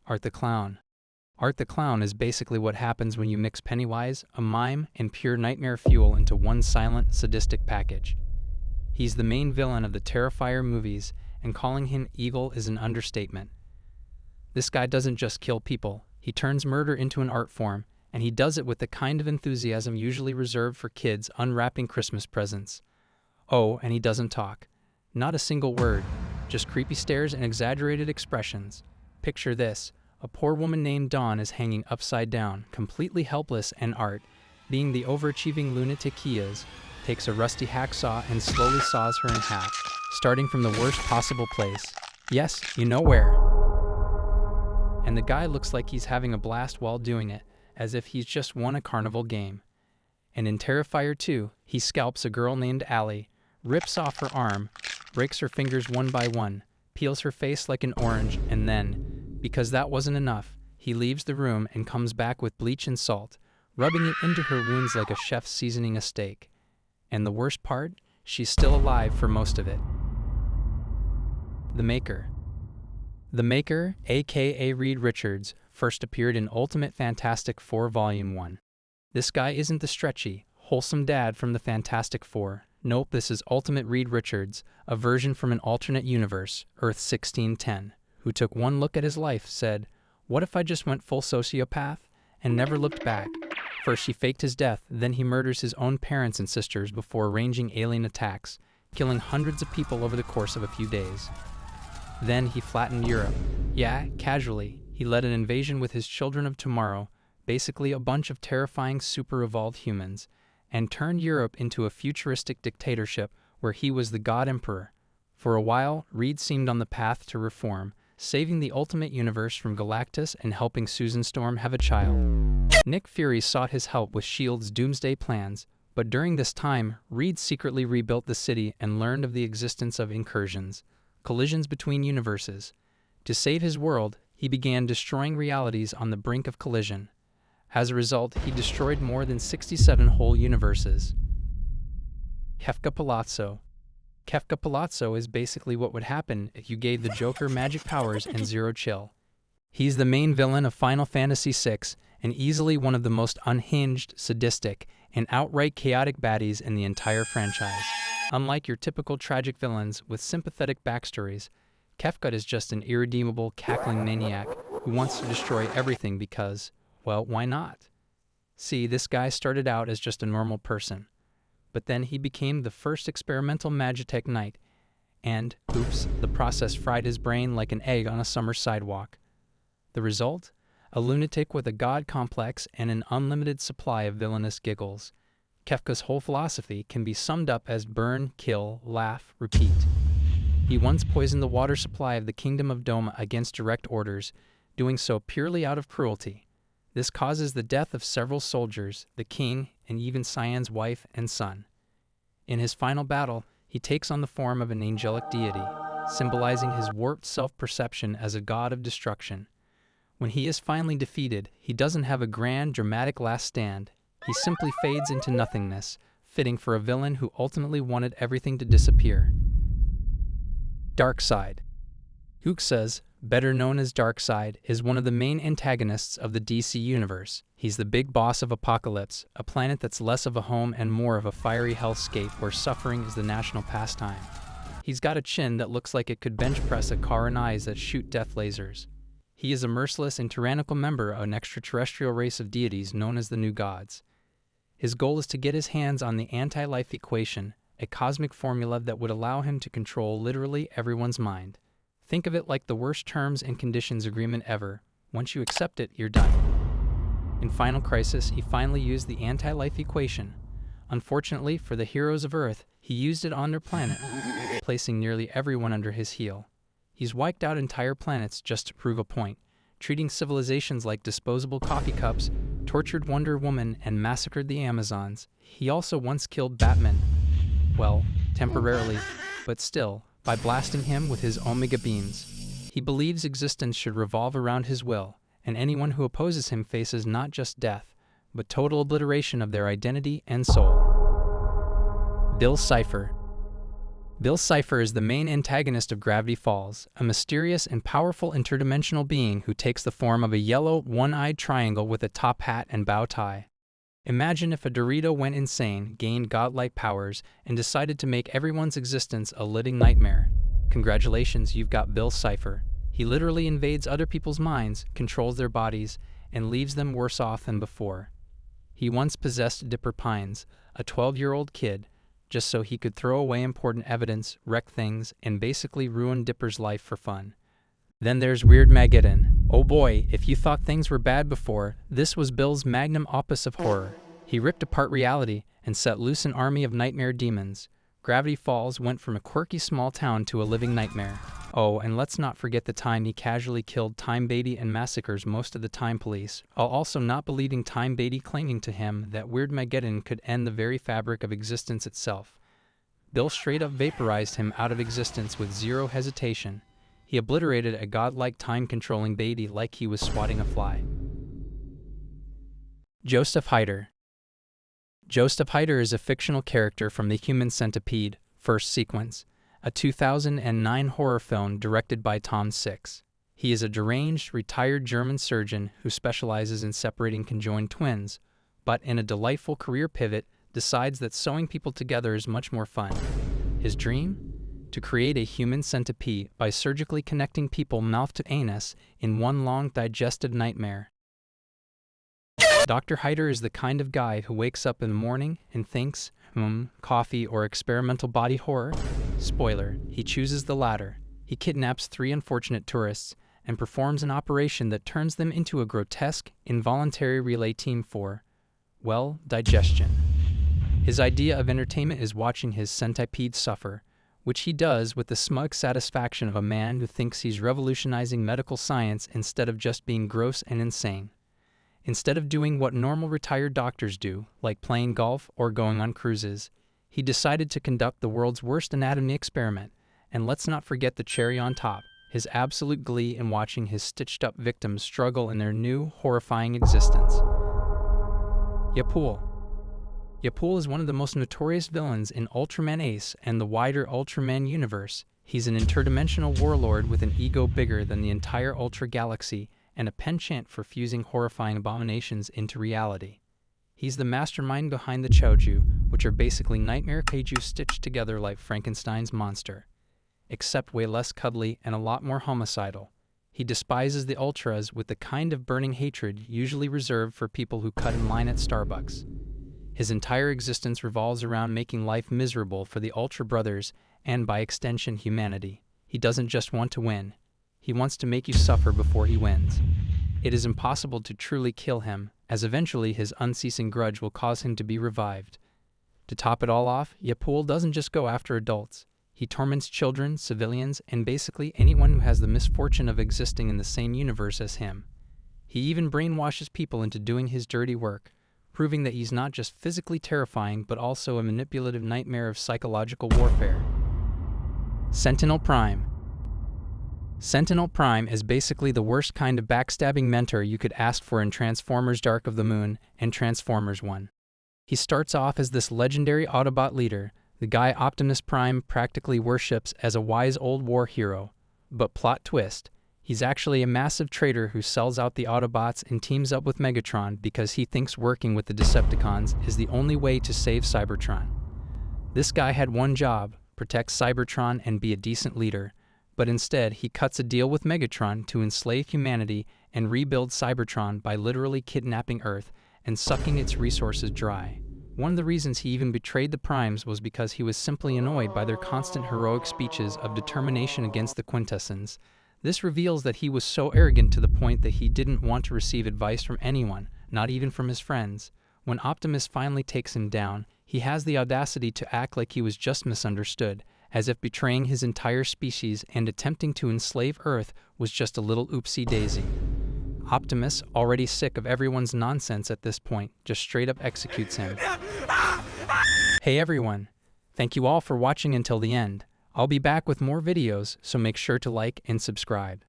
Art the Clown. Art the Clown is basically what happens when you mix Pennywise, a mime, and pure nightmare fuel into one silent, sadistic package. He's the main villain of the Terrifier movies, and calling him evil is an understatement. This guy doesn't just kill people, he turns murder into an art form, and he does it with the kind of enthusiasm usually reserved for kids unwrapping Christmas presents. Oh, and he doesn't talk. Not a single word, just creepy stares and exaggerated expressions. Picture this. A poor woman named Dawn is hanging upside down, completely helpless, and Art, being the overachieving lunatic he is, takes a rusty hacksaw and slowly saws her in half, starting from the worst possible place. Yes, you know where. And the guy looks like he's having a blast while doing it, as if he's just won a carnival game. And in Terrifier 2, he scalps a girl named Allie, rips off her arm, breaks her fingers one by one, peels her face like an orange, and then, because that wasn't enough, he leaves the room and comes back with bleach and salt, rubbing it into her wounds like a chef seasoning a steak. And the worst part, she's still alive for most of it. The Maker. The Maker, aka Reed Richards, first appeared in Ultimate Fantastic Four Volume 1. This guy isn't the stretchy, wholesome dad from the Fantastic Four. Nope, this is Ultimate Reed Richards, a version from an alternate universe, Earth 1610. Who took one look at his life, said, "What if I just went full sociopath?" and never looked back. First he faked his death, then he murders his own parents and sisters before arranging alien attacks, killing hundreds of people over the course of a few days. Then he flattened Europe. Yeah, casually, he led an invasion with his Children of Tomorrow, basically a bunch of terrifying super-evolved humans, and turned Europe into a futuristic dictatorship where he was the God Emperor. For a while, Reed seemed on the path to reform, saving the Ultimate Universe from Galactus and helping Susan Storm have a child. Nick Fury sought his help with S.H.I.E.L.D.'s doomsday plans, but during this time, Reed secretly rebuilt the city and learned of the existence of incursions, collisions between universes. To save his world, he began destroying realities on the brink of collision. As a result, he destroyed more than 67 whole universes. Kefka Palazzo. Kefka Palazzo is basically what would happen if you gave the Joker magic powers and zero chill. He's the main villain of Final Fantasy VI and easily one of the most unhinged, sadistic, and outright chaotic baddies in the entire franchise. Unlike your typical tragic villains with sympathetic backstories, Kefka is just an irredeemable, cackling maniac who wants to destroy everything because, well, why not? See, this guy started out as just a normal person. But then he became the first experimental Magitech Knight, and, oops, the process fried his brain like an egg on a summer sidewalk. The result? A lunatic with a god complex and an unlimited supply of villainous giggles. Kefka's whole philosophy can be summed up as burn, kill, laugh, repeat. He once poisoned the water supply of the Kingdom of Doma against direct orders, doing so purely out of cruelty. This causes the death of several soldiers, the king, and even Cyan's wife and son. In his final battle, he takes on the form of an angelic deity, symbolizing his warped self-perception as a god of destruction. When he is finally defeated, he doesn't have a grand, dramatic last stand. He simply fades into nothingness, fitting for a villain who ultimately wanted everything to disappear. Darkseid. Uxas, better known as Darkseid, is one of the main antagonists of the DC Universe. He's the big boss of Apocalypse, a planet that's less of a home and more of a fiery hellscape where suffering is the national pastime. He's got a chin that looks like it could bench press a car and eyes that shoot death lasers. He is a merciless and tyrannical member of an extraterrestrial race of deities known as the New Gods. His goal is to get his hands on the anti-life equation, a cosmic formula that would allow him to control literally everyone's mind. Think of it like the worst terms and conditions agreement ever. Once you accept it, you're done. In Final Crisis, he finally used the anti-life equation. Unfortunately for the heroes of Earth, he used it on their planet, placing nearly everyone under his heel. He's wiped out entire planets just to prove a point, treating civilizations like disposable coffee cups, tortured Wonder Woman, and massacred the Amazons. He also once killed Batman. Well, temporarily, but still, by blasting him with his Omega beams. He believes existence should revolve around his will, and anyone who opposes him faces not just death, but total obliteration of their identity and soul. Cipher. Bill Cipher is the main antagonist of Gravity Falls, a mysterious and powerful interdimensional being who takes the form of a yellow, one-eyed triangle with a top hat and bow tie. Imagine if a Dorito went insane, gained godlike powers, and decided to make everyone's existence a living nightmare. Congratulations, you've got Bill Cipher. He literally invades other people's minds, controls their bodies, and leaves them worse off than before. He once possessed Dipper Pines, a 12-year-old kid, just so he could throw away important evidence, wreck things, and basically ruin Dipper's life for fun. Then there's Weird Mageddon. Oh boy, if you thought things were bad before, this was Bill's magnum opus of horror. He ripped apart reality and set loose an army of nightmare demons. Gravity Falls went from a quirky small town to a living nightmare. Oh, and let's not forget the time he casually killed Time Beatty and massacres most of the Time Police, while also not believing Time Beatty claiming to him that Weird Mageddon could end the very fabric of existence itself. Bill straight up vaporized him out of existence with zero hesitation. He obliterated a godlike time-controlling Beatty like he was swatting a fly. Josef Heiter. Josef Heiter is a fictional character from The Human Centipede, First Sequence, a 2009 horror film directed by Tom Six. He is a deranged, retired German surgeon who specializes in separating conjoined twins, but in a delightful career pivot, decides that sewing people together is much more fun. His dream? To create a human centipede by surgically connecting people mouth to anus in one long digestive nightmare. Dr. Heiter is the kind of guy who wakes up in the morning and thinks, coffee or experimental body horror? Spoiler, he chooses the latter. He kidnaps 3 unfortunate tourists and performs an operation that turns them into a grotesque, involuntary relay team for, well, digestion. His idea of entertainment is watching his centipede suffer, which he does with the smug satisfaction of a man who thinks he's revolutionizing medical science instead of just being gross and insane. Instead of doing what normal retired doctors do, like playing golf or going on cruises, he decided to conduct the world's worst anatomy experiment, and let's not forget the cherry on top, his absolute glee in watching his stitched-up victims struggle in their new, horrifying existence. Yapool. Yapool is one of the most notorious villains in Ultraman Ace and the wider Ultraman universe. He's an interdimensional warlord with an ego bigger than the entire Ultra Galaxy and a penchant for fusing horrifying abominations into reality. He's the mastermind behind the Choju, which are basically nightmare kaiju stitched together like Frankenstein's monster, except way less cuddly and a lot more homicidal. He despises the Ultras with the kind of burning hatred usually reserved for people who cut in line at Starbucks. His entire existence revolves around making life miserable for the Ultra Brothers and, by extension, humanity. He doesn't just want to win. He wants to make you suffer before he wins. It is impossible to truly kill him, as eventually his unceasing grudge will cause him to be revived. To top it all off, Yapool doesn't just go after adults. He torments children, civilians, and basically anyone who has the misfortune of existing in the same universe as him. He even brainwashes people into doing his dirty work, proving that he's not just physically terrifying but also a manipulative nightmare of psychological warfare. Sentinel Prime. Sentinel Prime is basically the worst kind of backstabbing mentor you could ask for in Transformers Dark of the Moon and Transformers 1. He starts off as this legendary Autobot leader, the guy Optimus Prime practically worships as a wise old war hero. But plot twist, he's actually a massive traitor who sells out the Autobots and teams up with Megatron because he thinks working with the Decepticons is the only way to save Cybertron. This guy had one job, protect Cybertron and be a decent leader, but instead he cuts a deal with Megatron to enslave humanity and rebuild Cybertron by literally kidnapping Earth and sucking its resources dry. One of the reasons he even betrayed the Primes was because he was simply annoyed by their constant heroic speeches of determination against the Quintessence. This reveals that he was so arrogant to the point that he didn't want to receive advice from anyone, not even from his friends. When Optimus finally takes him down, he has the audacity to act like he was just misunderstood, as if betraying his entire species and attempting to enslave Earth was just a little oopsie-daisy. Optimus, already sick of everyone's nonsense at this point, just straight up executes him. Hey everyone! Thank you all for watching until the end. I'll be back with more videos, so make sure to like and subscribe.